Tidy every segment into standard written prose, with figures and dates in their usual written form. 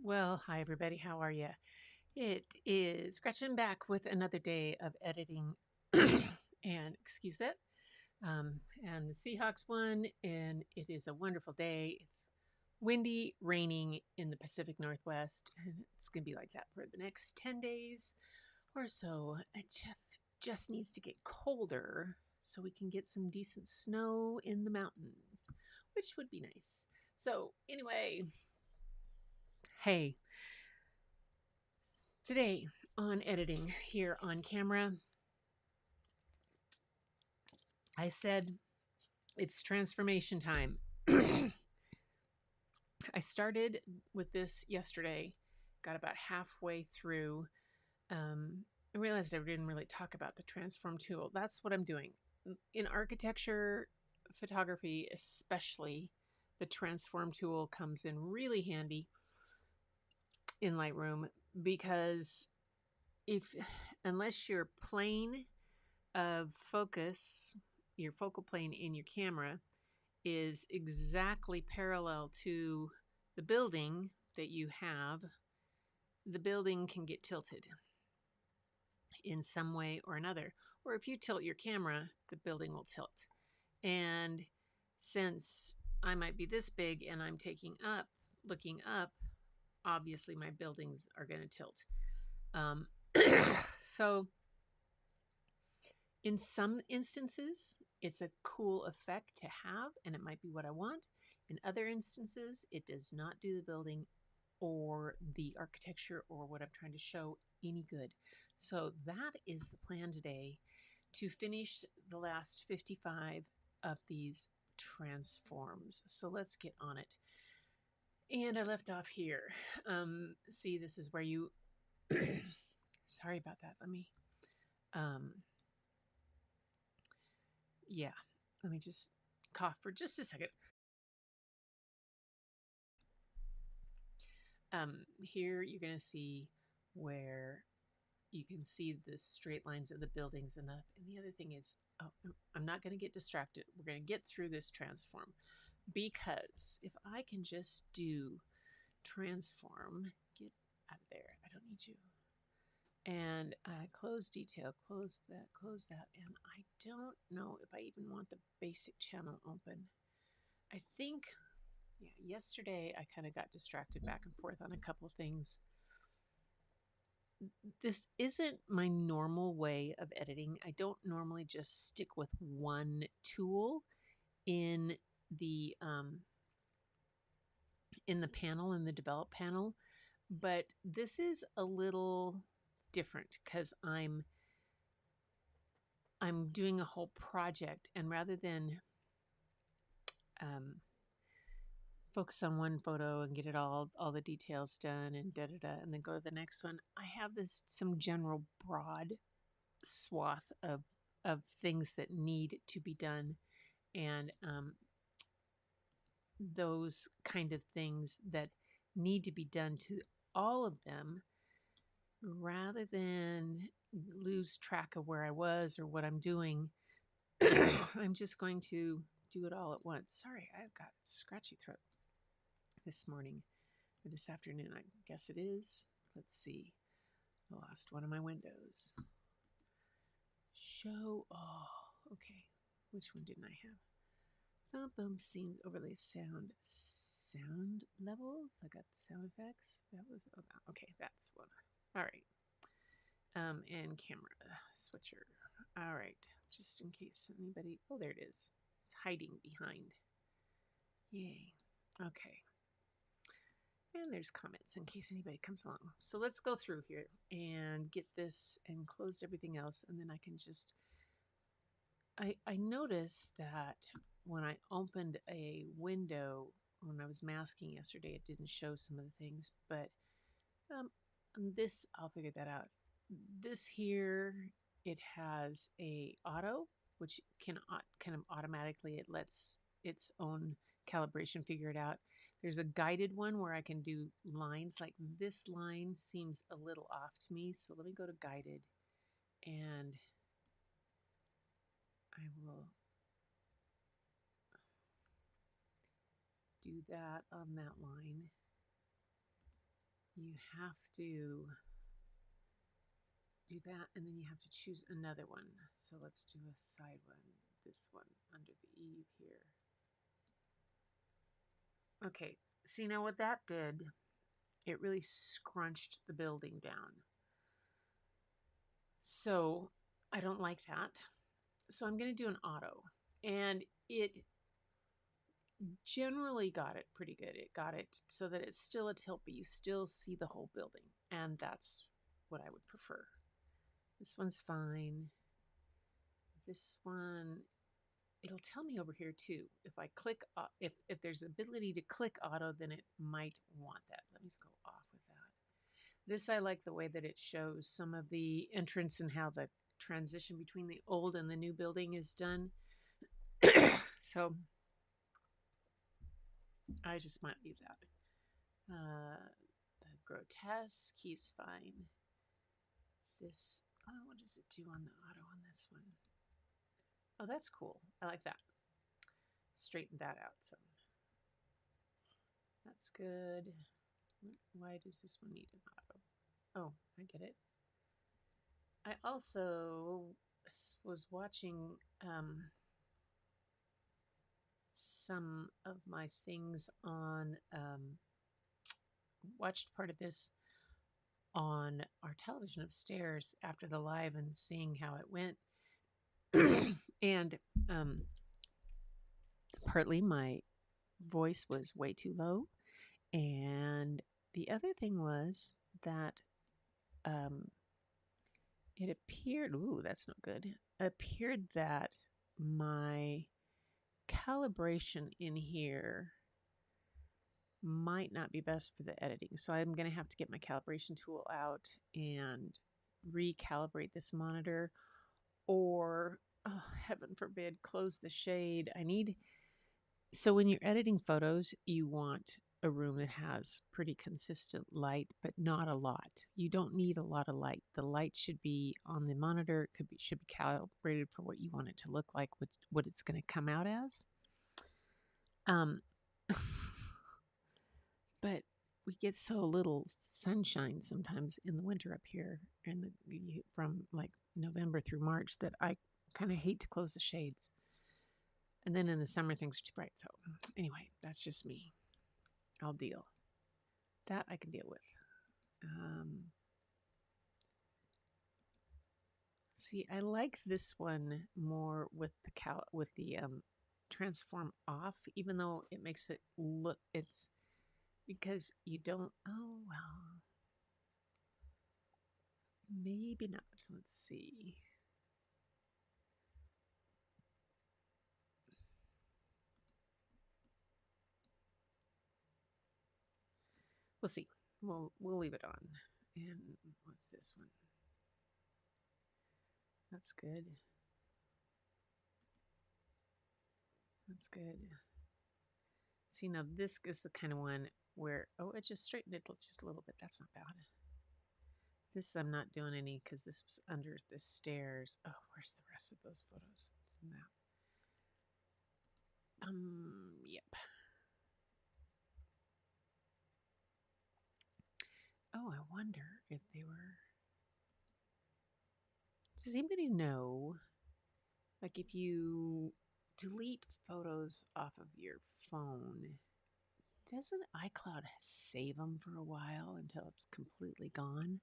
Well, hi everybody. How are you? It is Gretchen back with another day of editing, and excuse that. And the Seahawks won, and it is a wonderful day. It's windy, raining in the Pacific Northwest, and it's going to be like that for the next 10 days or so. It just needs to get colder so we can get some decent snow in the mountains, which would be nice. So, anyway, hey. Today on editing here on camera, I said it's transformation time. I started with this yesterday, got about halfway through. I realized I didn't really talk about the transform tool. That's what I'm doing. In architecture, photography especially, the transform tool comes in really handy in Lightroom because if unless your plane of focus, your focal plane in your camera is exactly parallel to the building that you have, the building can get tilted in some way or another. Or if you tilt your camera, the building will tilt. And since I might be this big and I'm looking up, obviously my buildings are going to tilt. So in some instances, it's a cool effect to have, and it might be what I want. In other instances, it does not do the building or the architecture or what I'm trying to show any good. So that is the plan today, to finish the last 55 of these transforms. So let's get on it. And I left off here. See, this is where you... Sorry about that. Let me... Yeah, let me just cough for just a second. Here you're going to see where you can see the straight lines of the buildings enough. And the other thing is, I'm not going to get distracted. We're going to get through this transform, because if I can just do transform, get out of there. I don't need you. And close detail, close that. And I don't know if I even want the basic channel open. I think, yeah, yesterday I kind of got distracted back and forth on a couple of things. This isn't my normal way of editing. I don't normally just stick with one tool in the panel, in the develop panel, but this is a little different because I'm doing a whole project, and rather than focus on one photo and get it all the details done and and then go to the next one, I have some general broad swath of things that need to be done, and those kind of things that need to be done to all of them, rather than lose track of where I was or what I'm doing. I'm just going to do it all at once. Sorry, I've got scratchy throat this morning or this afternoon. I guess it is. Let's see. I lost one of my windows. Show all. Okay. Which one didn't I have? Boom, boom, scenes, overlay, sound levels. I got the sound effects. That was, okay, that's one. All right. And camera switcher. All right. Just in case anybody, oh, there it is. It's hiding behind. Yay. Okay. And there's comments in case anybody comes along. So let's go through here and get this and close everything else. And then I can just, I noticed that when I opened a window, when I was masking yesterday, it didn't show some of the things, but this, I'll figure that out. This here, it has a auto, which can kind of automatically, it lets its own calibration figure it out. There's a guided one where I can do lines. Like this line seems a little off to me, so let me go to guided, and I will do that on that line. you have to do that, and then you have to choose another one. So let's do a side one, this one under the eave here. Okay, see now what that did, it really scrunched the building down. So I don't like that. So I'm going to do an auto, and it generally got it pretty good. It got it so that it's still a tilt, but you still see the whole building, and that's what I would prefer. This one's fine. This one, it'll tell me over here too. If I click, if there's ability to click auto, then it might want that. Let me just go off with that. This, I like the way that it shows some of the entrance and how the transition between the old and the new building is done. So I just might leave that. The grotesque, he's fine. This, oh, what does it do on the auto on this one? Oh, that's cool. I like that. Straighten that out some. That's good. Why does this one need an auto? Oh, I get it. I also was watching some of my things on, watched part of this on our television upstairs after the live and seeing how it went. And partly my voice was way too low. And the other thing was that it appeared, ooh, that's not good. Appeared that my calibration in here might not be best for the editing. So I'm going to have to get my calibration tool out and recalibrate this monitor, or, oh, heaven forbid, close the shade. So when you're editing photos, you want a room that has pretty consistent light, but not a lot. You don't need a lot of light. The light should be on the monitor. It should be calibrated for what you want it to look like, what it's going to come out as. But we get so little sunshine sometimes in the winter up here, and from like November through March, that I kind of hate to close the shades. And then in the summer, things are too bright. So anyway, that's just me. I'll deal. That I can deal with. See, I like this one more with the transform off, even though it makes it look. It's because you don't. Oh well, maybe not. Let's see. We'll see. We'll leave it on. And what's this one? That's good. That's good. See, now this is the kind of one where, oh, it just straightened it just a little bit. That's not bad. This I'm not doing any because this was under the stairs. Oh, where's the rest of those photos from that? Yep. Oh, I wonder if they were. Does anybody know, like, if you delete photos off of your phone, doesn't iCloud save them for a while until it's completely gone?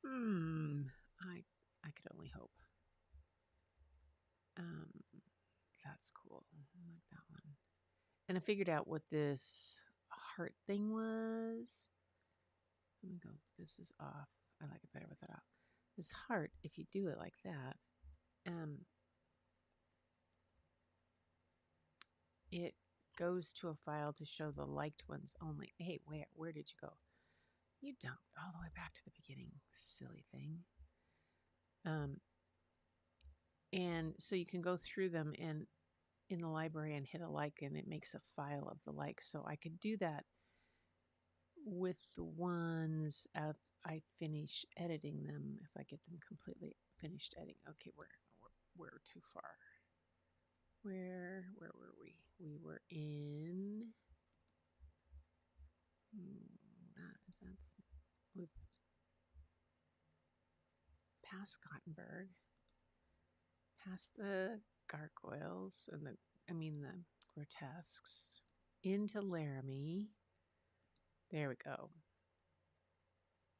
I could only hope. That's cool. I like that one. And I figured out what this heart thing was. Let me go. This is off. I like it better with it off. This heart, if you do it like that, it goes to a file to show the liked ones only. Hey, where did you go? You don't. All the way back to the beginning, silly thing. And so you can go through them and in the library and hit a like, and it makes a file of the likes. So I could do that with the ones as I finish editing them, if I get them completely finished editing. Okay, we're too far. Where were we? We were in. past Gothenburg, past the gargoyles and the grotesques, into Laramie. There we go.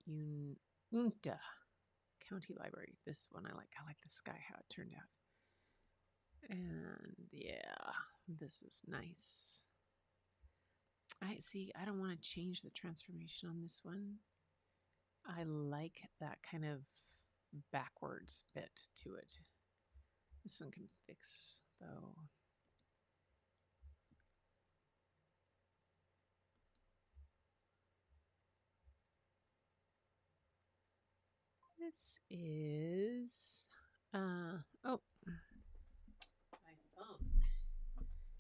Unta County Library. This one I like. I like the sky, how it turned out. And yeah, this is nice. I see. I don't want to change the transformation on this one. I like that kind of backwards bit to it. This one can fix, though. This is, oh, my phone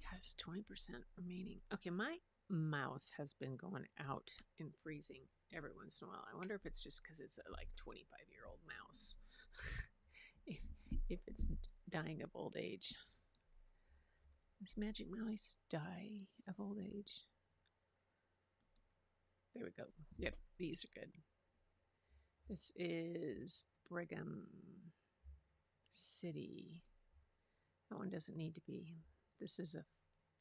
has 20% remaining. Okay, my mouse has been going out and freezing every once in a while. I wonder if it's just because it's a like 25-year-old mouse. if it's dying of old age. Does Magic Mouse die of old age? There we go. Yep, these are good. This is Brigham City. That one doesn't need to be. This is a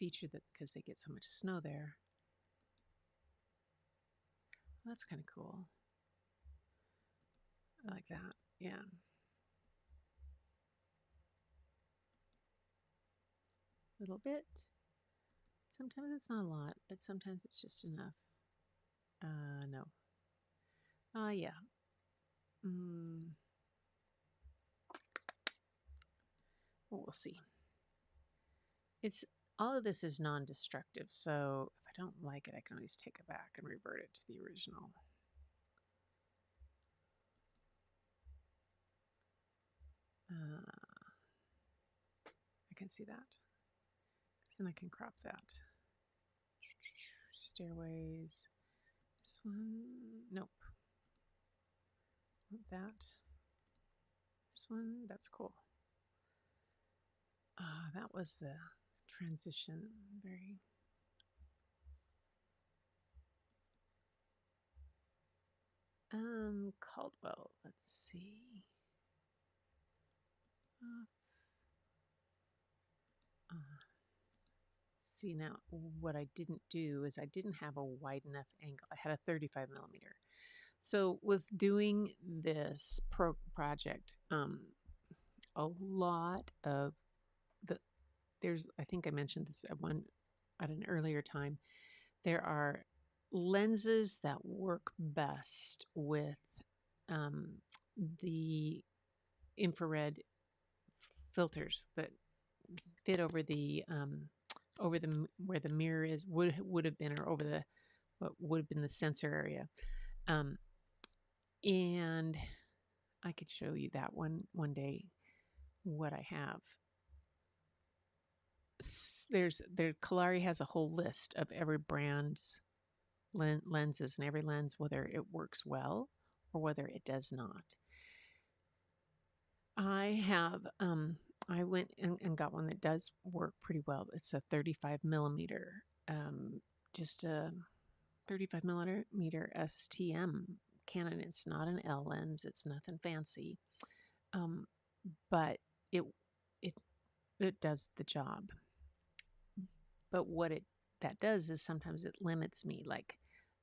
feature that because they get so much snow there. Well, that's kind of cool. I like that. Yeah. A little bit. Sometimes it's not a lot, but sometimes it's just enough. No. Yeah. Well, we'll see. It's all of this is non-destructive, so if I don't like it, I can always take it back and revert it to the original. I can see that. Because then I can crop that. Stairways. This one, nope. That. This one, that's cool. That was the transition. Very. Caldwell. Let's see. See, now what I didn't do is I didn't have a wide enough angle. I had a 35 millimeter. So with doing this project, a lot of I think I mentioned this at an earlier time, there are lenses that work best with the infrared filters that fit over the where the mirror is would have been, or over the what would have been the sensor area, and I could show you that one day what I have. Kalari has a whole list of every brand's lenses, and every lens, whether it works well or whether it does not. I have I went and got one that does work pretty well. It's a 35 millimeter, just a 35 millimeter STM Canon. It's not an L lens. It's nothing fancy, but it does the job. But what that does is sometimes it limits me. Like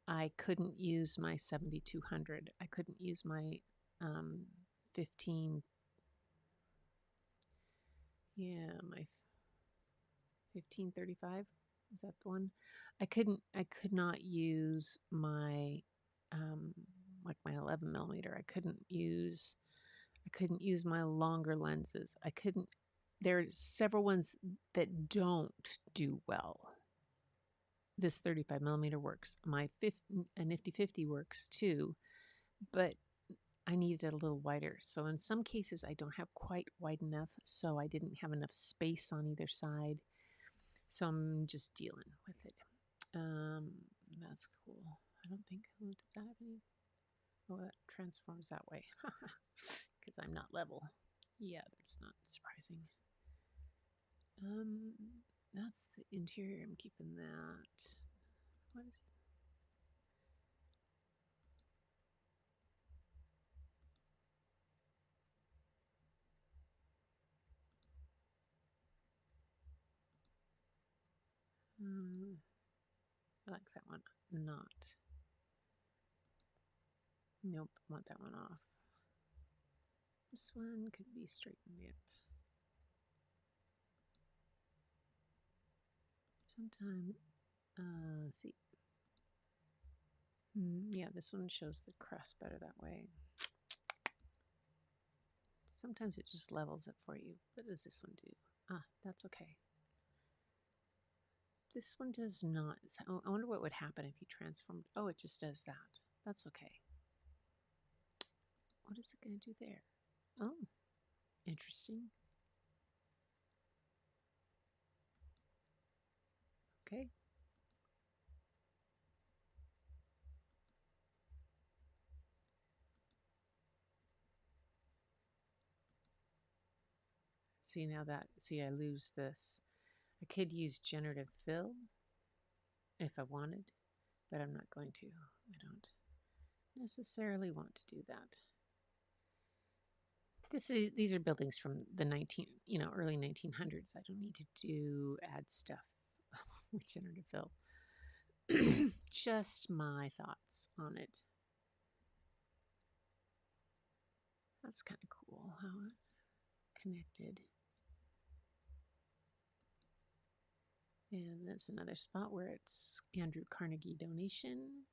I couldn't use my 7200. I couldn't use my 15. Yeah, my 1535. Is that the one? I could not use my like my 11 millimeter. I couldn't use my longer lenses. There are several ones that don't do well. This 35 millimeter works. My Nifty 50 works too, but I needed it a little wider. So in some cases, I don't have quite wide enough, so I didn't have enough space on either side. So I'm just dealing with it. That's cool. I don't think, does that have any? Oh, that transforms that way. Because I'm not level. Yeah, that's not surprising. That's the interior. I'm keeping that. What is I like that one. Not. Nope, I want that one off. This one could be straightened up. Sometime, let's see. Yeah, this one shows the crust better that way. Sometimes it just levels it for you. What does this one do? Ah, that's okay. This one does not. I wonder what would happen if you transformed. Oh, it just does that. That's okay. What is it going to do there? Oh, interesting. Okay. See now that, see I lose this. I could use generative fill if I wanted, but I'm not going to. I don't necessarily want to do that. These are buildings from the early 1900s. I don't need to add stuff with generative fill. Just my thoughts on it. That's kind of cool how it connected. And that's another spot where it's Andrew Carnegie donation.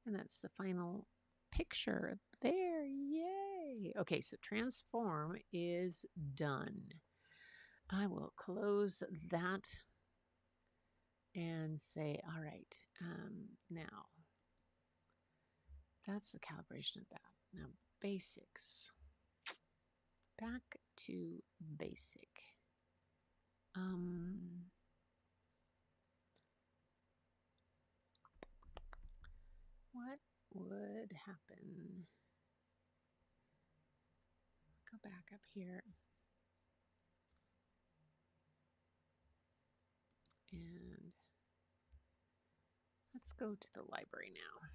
And that's the final picture there. Yay! Okay, so transform is done. I will close that and say, all right, now that's the calibration of that. Now basics. Back to basic. What would happen? Go back up here. And let's go to the library now.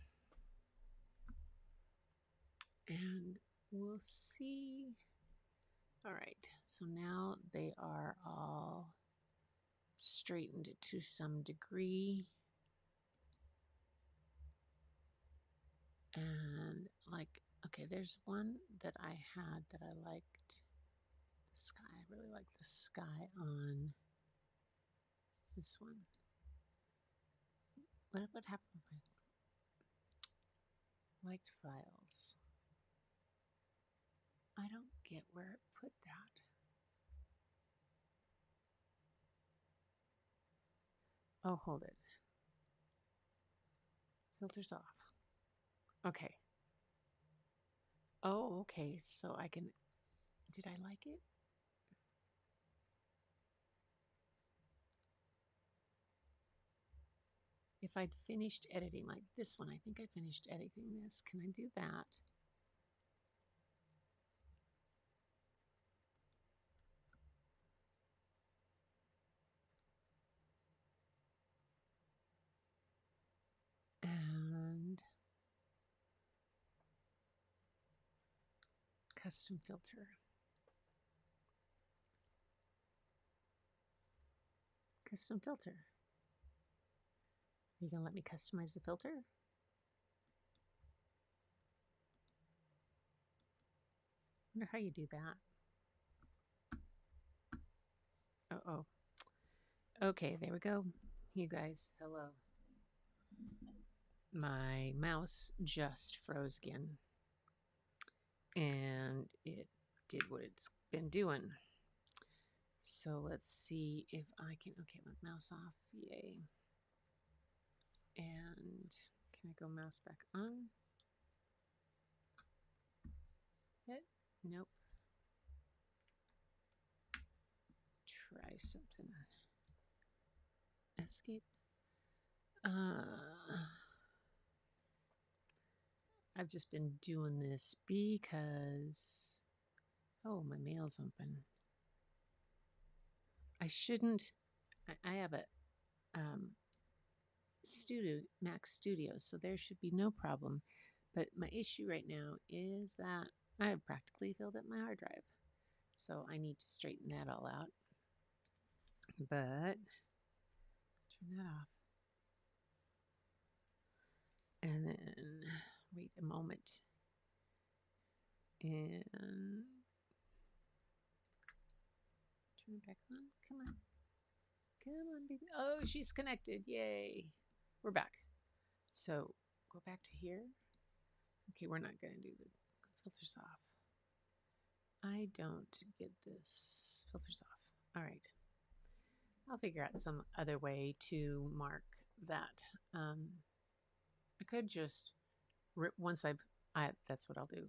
And we'll see. All right, so now they are all straightened to some degree. And like, okay, there's one that I had that I liked. The sky, I really like the sky on this one. What would happen if I liked files? I don't get where it put that. Oh, hold it. Filters off. Okay. Oh, okay. So I can, did I like it? If I'd finished editing like this one, I think I finished editing this. Can I do that? And custom filter. Custom filter. Are you going to let me customize the filter? I wonder how you do that. Uh-oh. Okay, there we go. You guys, hello. My mouse just froze again. And it did what it's been doing. So let's see if I can, okay, my mouse off, yay. And can I go mouse back on? Hit, nope. Try something. Escape. I've just been doing this because, oh, my mail's open. I shouldn't, I have a Mac Studio, so there should be no problem. But my issue right now is that I have practically filled up my hard drive. So I need to straighten that all out. But turn that off. a moment. And turn it back on. Come on. Come on, baby. Oh, she's connected. Yay. We're back. So go back to here. Okay, we're not going to do the filters off. I don't get this. Filters off. All right. I'll figure out some other way to mark that. I could just, once that's what I'll do.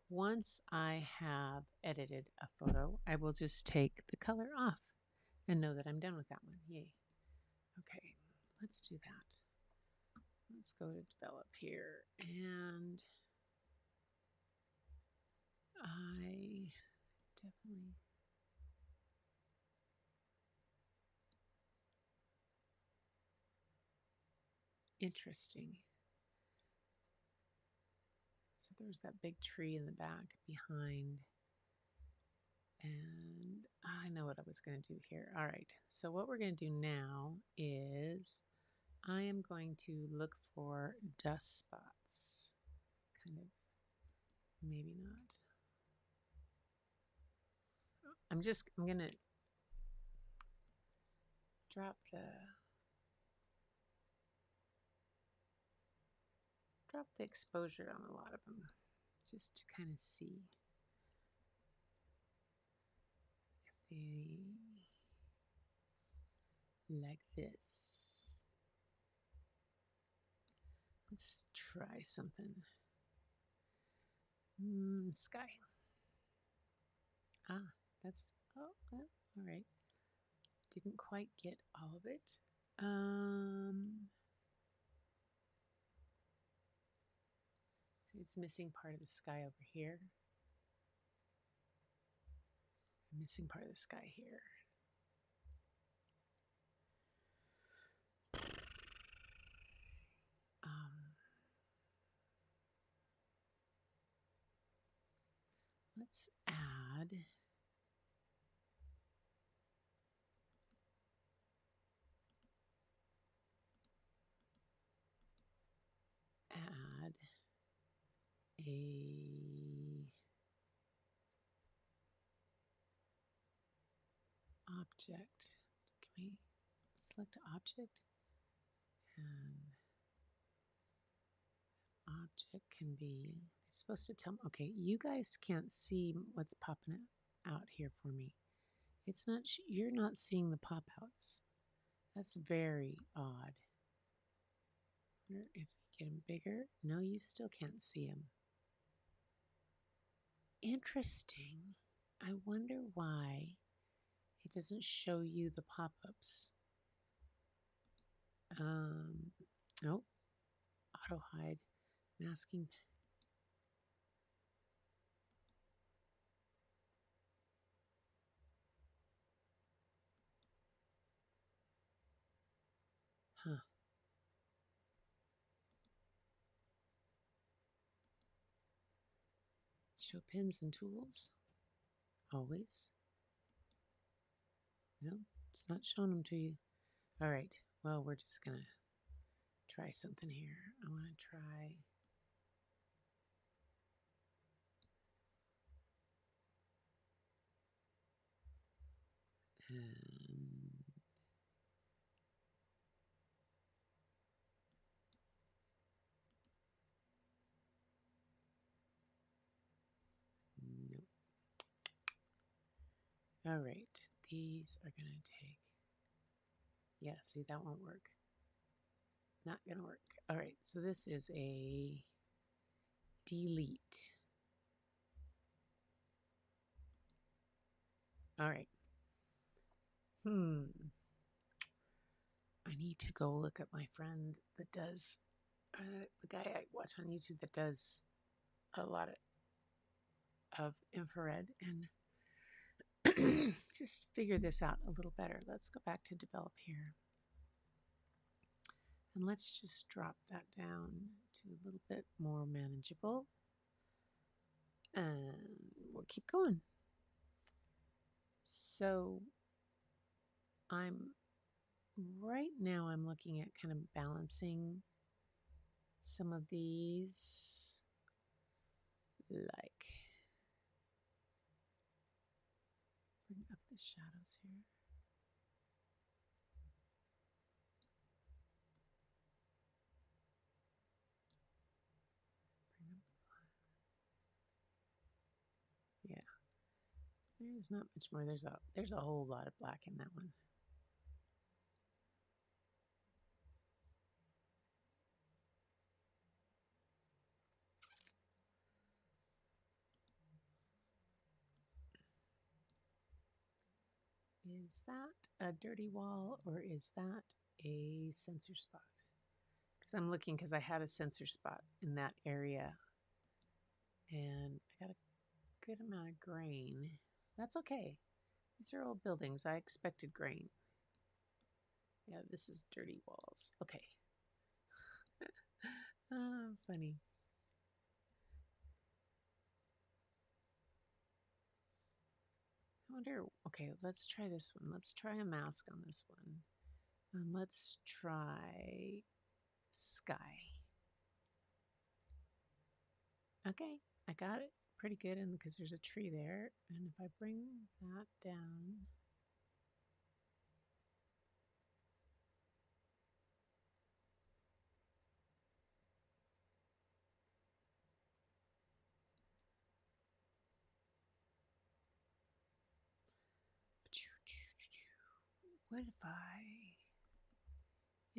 Once I have edited a photo, I will just take the color off and know that I'm done with that one. Yay. Okay, let's do that. Let's go to develop here. And I definitely... Interesting. So there's that big tree in the back behind. And I know what I was going to do here. All right. So what we're going to do now is I am going to look for dust spots. Kind of, maybe not. I'm going to drop the exposure on a lot of them just to kind of see if they like this. Let's try something. Sky. Ah, that's, oh, well, all right. Didn't quite get all of it. See, it's missing part of the sky over here. Missing part of the sky here. Let's add a object. Can we select object? And object can be, they're supposed to tell me, okay, you guys can't see what's popping out here for me. It's not, you're not seeing the pop outs. That's very odd. I wonder if you get them bigger. No, you still can't see them. Interesting. I wonder why it doesn't show you the pop-ups. Nope. Auto hide. Masking. Huh. Show pins and tools. Always. No, it's not showing them to you. All right. Well, we're just going to try something here. I want to try. Nope. All right. These are going to take. Yeah, see, that won't work. Not going to work. All right. So this is a delete. All right. I need to go look at my friend that does, the guy I watch on YouTube that does a lot of infrared and just figure this out a little better. Let's go back to develop here. And let's just drop that down to a little bit more manageable. And we'll keep going. So right now I'm looking at kind of balancing some of these. like. Bring up the shadows here. Bring up the black. Yeah. There's not much more. There's a whole lot of black in that one. Is that a dirty wall or is that a sensor spot? Because I'm looking because I had a sensor spot in that area and I got a good amount of grain. That's okay. These are old buildings. I expected grain. Yeah, this is dirty walls. Okay. Funny. I wonder, okay, let's try this one. Let's try a mask on this one. Let's try sky. Okay, I got it pretty good because there's a tree there. And if I bring that down, what if I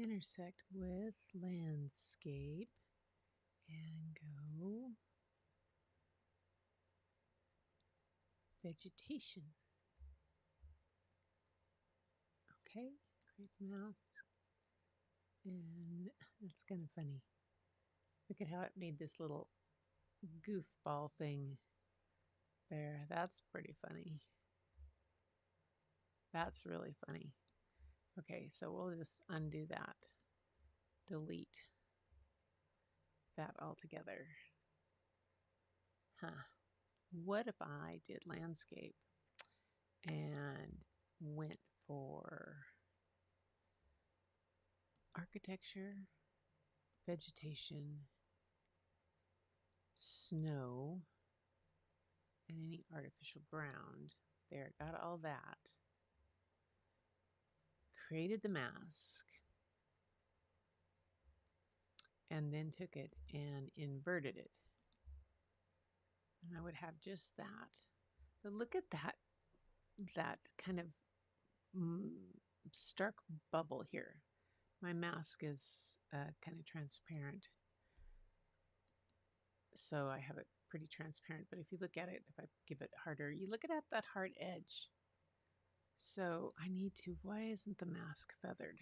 intersect with landscape and go vegetation? Okay, create the mouse. And that's kind of funny. Look at how it made this little goofball thing there. That's pretty funny. That's really funny. Okay, so we'll just undo that. Delete that altogether. Huh. What if I did landscape and went for architecture, vegetation, snow, and any artificial ground? There, got all that. Created the mask. And then took it and inverted it. And I would have just that. But look at that kind of stark bubble here. My mask is kind of transparent. So I have it pretty transparent. But if you look at it, if I give it harder, you look at that hard edge. So I need to, why isn't the mask feathered?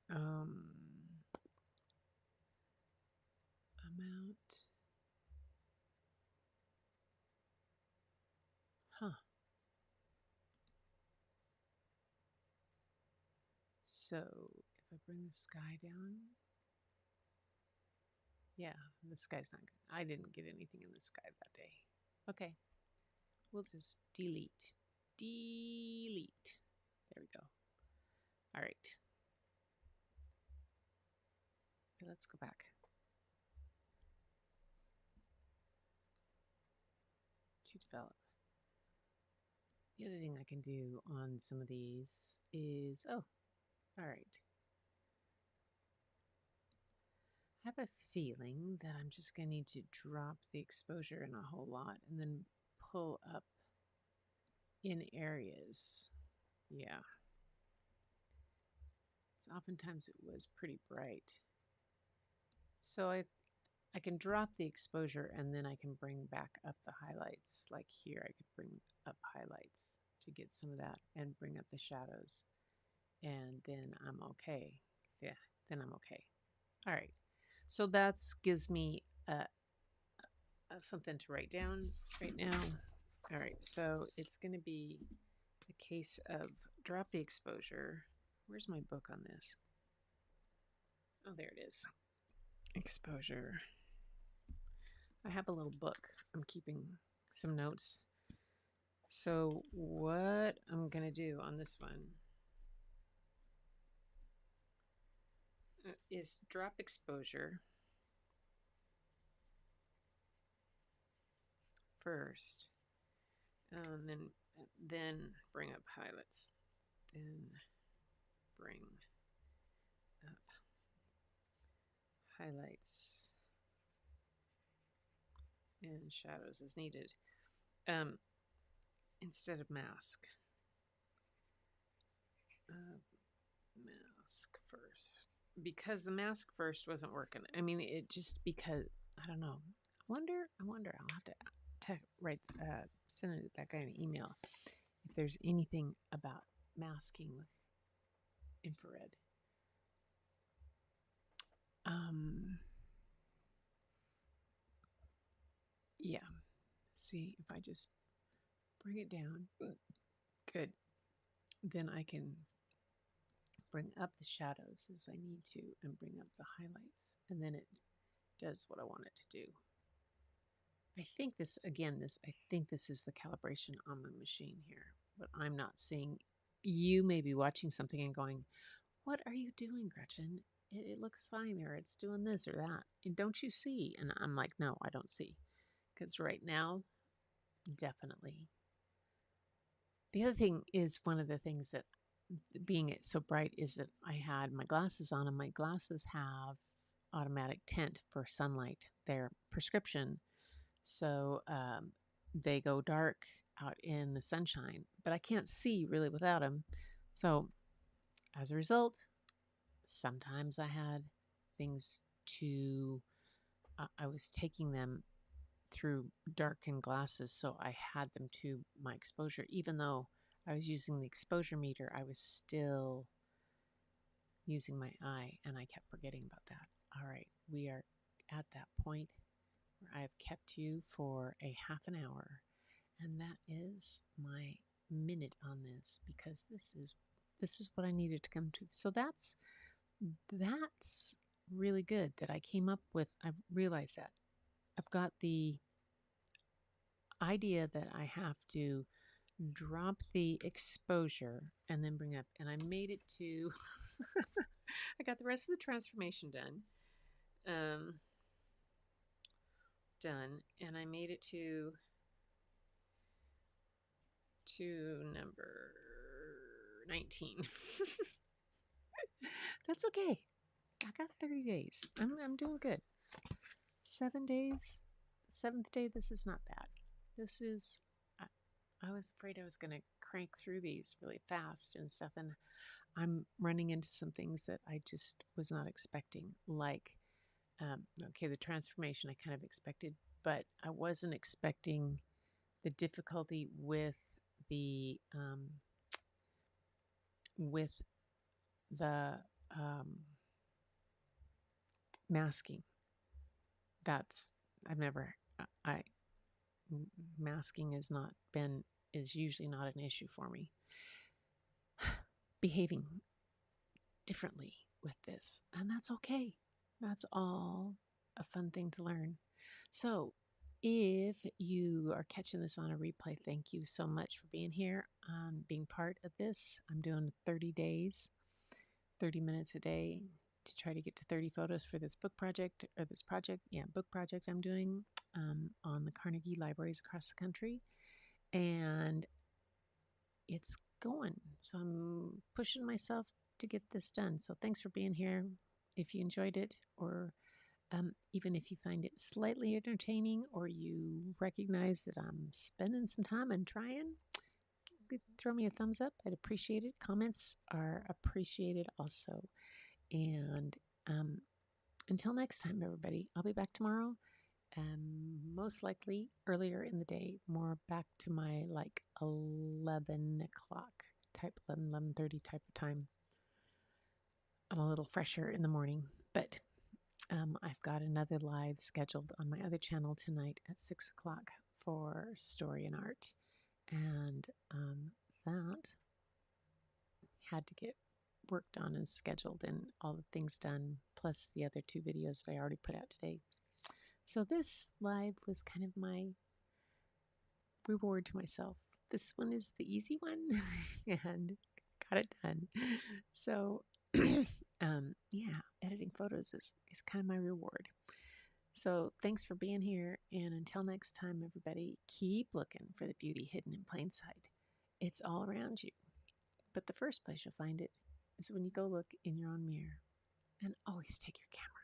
Amount. Huh. So if I bring the sky down, yeah, the sky's not good. I didn't get anything in the sky that day. Okay, we'll just delete. Delete. There we go. All right. Okay, let's go back. To develop. The other thing I can do on some of these is, oh, all right. I have a feeling that I'm just going to need to drop the exposure in a whole lot and then pull up in areas. Yeah. So oftentimes it was pretty bright. So I can drop the exposure and then I can bring back up the highlights. Like here, I could bring up highlights to get some of that and bring up the shadows. And then I'm okay. Yeah, then I'm okay. All right. So that gives me something to write down right now. All right. So it's going to be a case of drop the exposure. Where's my book on this? Oh, there it is. Exposure. I have a little book. I'm keeping some notes. So what I'm going to do on this one is drop exposure first, and then bring up highlights, then bring up highlights and shadows as needed, instead of mask. Mask first, because the mask first wasn't working. I mean, it just because I don't know. I wonder. I'll have to send that guy an email if there's anything about masking with infrared. Yeah. See, if I just bring it down, good. Then I can bring up the shadows as I need to and bring up the highlights. And then it does what I want it to do. I think this is the calibration on my machine here, but I'm not seeing. You may be watching something and going, what are you doing, Gretchen? It looks fine, or it's doing this or that. And don't you see? And I'm like, no, I don't see. Because right now, definitely. The other thing is, one of the things that being it so bright is that I had my glasses on, and my glasses have automatic tint for sunlight. They're prescription. So they go dark out in the sunshine, but I can't see really without them. So as a result, sometimes I had things to, I was taking them through darkened glasses, so I had them to my exposure. Even though I was using the exposure meter, I was still using my eye, and I kept forgetting about that. All right, we are at that point where I have kept you for a half an hour, and that is my minute on this, because this is what I needed to come to. So that's really good that I came up with. I realized that I've got the idea that I have to drop the exposure and then bring up, and I made it to I got the rest of the transformation done, and I made it to number 19. That's okay. I got 30 days. I'm doing good. 7 days. 7th day, this is not bad. This is, I was afraid I was going to crank through these really fast and stuff, and I'm running into some things that I just was not expecting. Like, okay, the transformation I kind of expected, but I wasn't expecting the difficulty with the masking. That's I've never I masking is usually not an issue for me. Behaving differently with this, and that's okay. That's all a fun thing to learn. So if you are catching this on a replay, thank you so much for being here, being part of this. I'm doing 30 days, 30 minutes a day to try to get to 30 photos for this book project, book project I'm doing on the Carnegie libraries across the country. And it's going. So I'm pushing myself to get this done. So thanks for being here. If you enjoyed it, or even if you find it slightly entertaining, or you recognize that I'm spending some time and trying, throw me a thumbs up. I'd appreciate it. Comments are appreciated also. And until next time, everybody, I'll be back tomorrow. Most likely earlier in the day, more back to my like 11 o'clock type, 11:30 type of time. I'm a little fresher in the morning, but I've got another live scheduled on my other channel tonight at 6 o'clock for story and art. And that had to get worked on and scheduled and all the things done, plus the other 2 videos that I already put out today. So this live was kind of my reward to myself. This one is the easy one and got it done. So Yeah, editing photos is kind of my reward. So thanks for being here. And until next time, everybody, keep looking for the beauty hidden in plain sight. It's all around you. But the first place you'll find it is when you go look in your own mirror. And always take your camera.